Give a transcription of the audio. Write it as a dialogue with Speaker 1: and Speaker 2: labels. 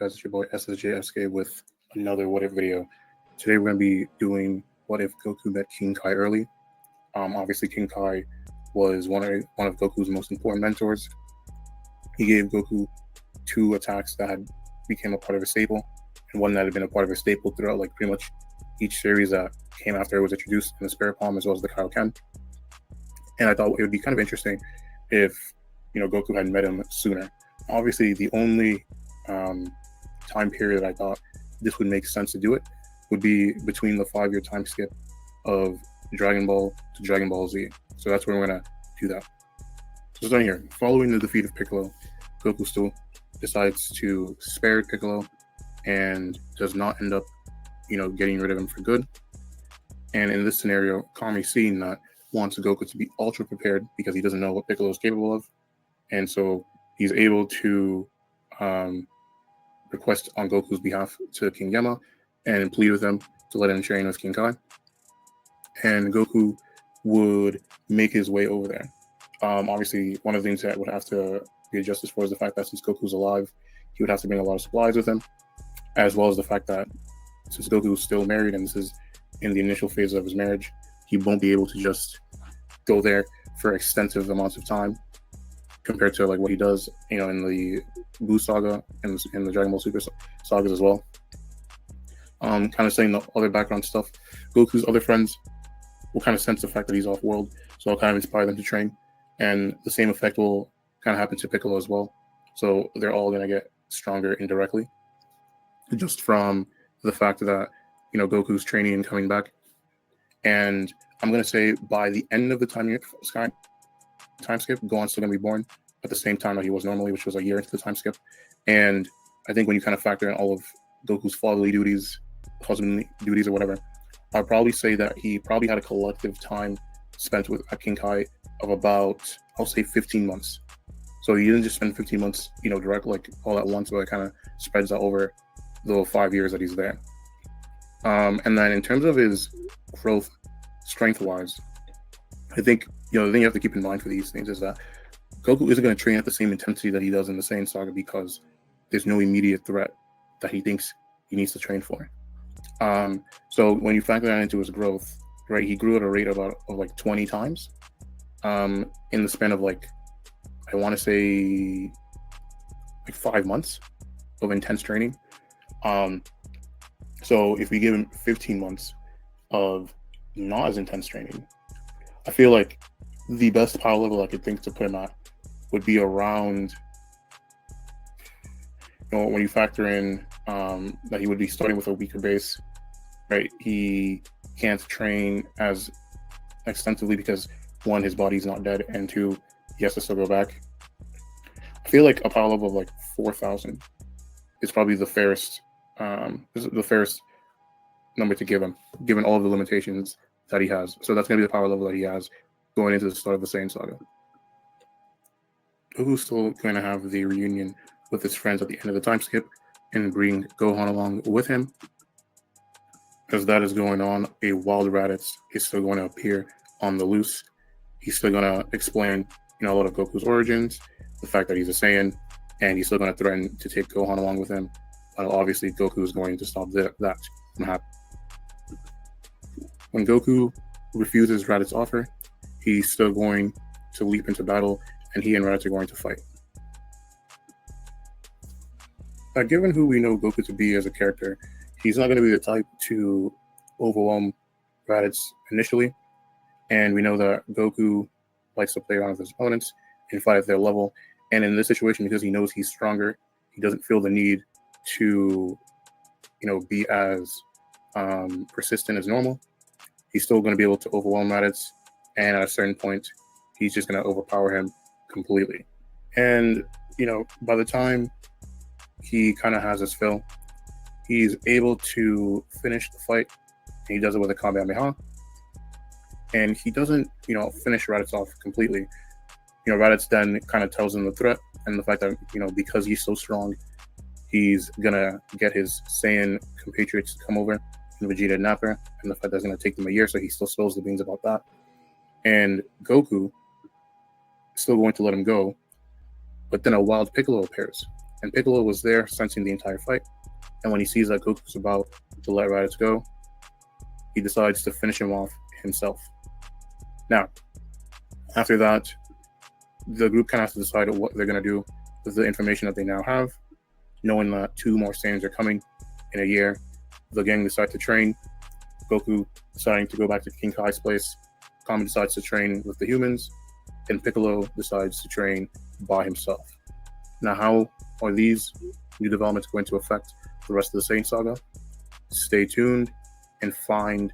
Speaker 1: Guys, it's your boy SSJSK with another What If video. Today we're going to be doing What If Goku met King Kai early. Obviously, King Kai was one of Goku's most important mentors. He gave Goku two attacks that had became a part of his staple, and one that had been a part of his staple throughout like pretty much each series that came after it was introduced in the Spirit Palm, as well as the Kaioken. And I thought it would be kind of interesting if Goku had met him sooner. Obviously, the only time period that I thought this would make sense to do it would be between the 5-year time skip of Dragon Ball to Dragon Ball Z. So that's where we're going to do that. So starting here, following the defeat of Piccolo, Goku still decides to spare Piccolo and does not end up, getting rid of him for good. And in this scenario, Kami, seeing that, wants Goku to be ultra prepared because he doesn't know what Piccolo is capable of. And so he's able to request on Goku's behalf to King Yama and plead with him to let him train with King Kai. And Goku would make his way over there. Obviously, one of the things that would have to be adjusted for is the fact that since Goku's alive, he would have to bring a lot of supplies with him, as well as the fact that since Goku is still married and this is in the initial phase of his marriage, he won't be able to just go there for extensive amounts of time compared to like what he does, in the Buu saga and in the Dragon Ball Super sagas as well. Kind of saying the other background stuff, Goku's other friends will kind of sense the fact that he's off-world, so it'll kind of inspire them to train. And the same effect will kind of happen to Piccolo as well. So they're all going to get stronger indirectly, just from the fact that, Goku's training and coming back. And I'm going to say by the end of the time skip, Gohan's still going to be born at the same time that he was normally, which was a year into the time skip. And I think when you kind of factor in all of Goku's fatherly duties, husbandly duties or whatever, I'd probably say that he probably had a collective time spent with King Kai of about, I'll say 15 months. So he didn't just spend 15 months, direct, like all at once, but it kind of spreads out over the 5 years that he's there. And then in terms of his growth, strength-wise, I think, the thing you have to keep in mind for these things is that Goku isn't going to train at the same intensity that he does in the Saiyan saga because there's no immediate threat that he thinks he needs to train for. So when you factor that into his growth, right, he grew at a rate of like 20 times in the span of like, I want to say like 5 months of intense training. So if we give him 15 months of not as intense training, I feel like the best power level I could think to put him at would be around, when you factor in that he would be starting with a weaker base, right? He can't train as extensively because, one, his body's not dead, and two, he has to still go back. I feel like a power level of like 4,000 is probably the fairest number to give him, given all of the limitations that he has. So that's going to be the power level that he has going into the start of the Saiyan saga. Goku's still going to have the reunion with his friends at the end of the time skip and bring Gohan along with him. As that is going on, a Wild Raditz is still going to appear on the loose. He's still going to explain, a lot of Goku's origins, the fact that he's a Saiyan, and he's still going to threaten to take Gohan along with him. Obviously, Goku is going to stop that from happening. When Goku refuses Raditz's offer, he's still going to leap into battle, and he and Raditz are going to fight. Given who we know Goku to be as a character, he's not going to be the type to overwhelm Raditz initially, and we know that Goku likes to play around with his opponents and fight at their level. And in this situation, because he knows he's stronger, he doesn't feel the need to, be as persistent as normal. He's still going to be able to overwhelm Raditz, and at a certain point, he's just going to overpower him completely. And, by the time he kind of has his fill, he's able to finish the fight, and he does it with a Kamehameha. And he doesn't, finish Raditz off completely. Raditz then kind of tells him the threat and the fact that, because he's so strong, he's going to get his Saiyan compatriots to come over, Vegeta and Nappa, and the fact that's going to take them a year, so he still spills the beans about that. And Goku is still going to let him go, but then a wild Piccolo appears. And Piccolo was there, sensing the entire fight. And when he sees that Goku's about to let Raditz go, he decides to finish him off himself. Now, after that, the group kind of has to decide what they're going to do with the information that they now have, knowing that 2 more Saiyans are coming in a year. The gang decides to train. Goku deciding to go back to King Kai's place. Kami decides to train with the humans, and Piccolo decides to train by himself. Now, how are these new developments going to affect the rest of the Saiyan saga? Stay tuned and find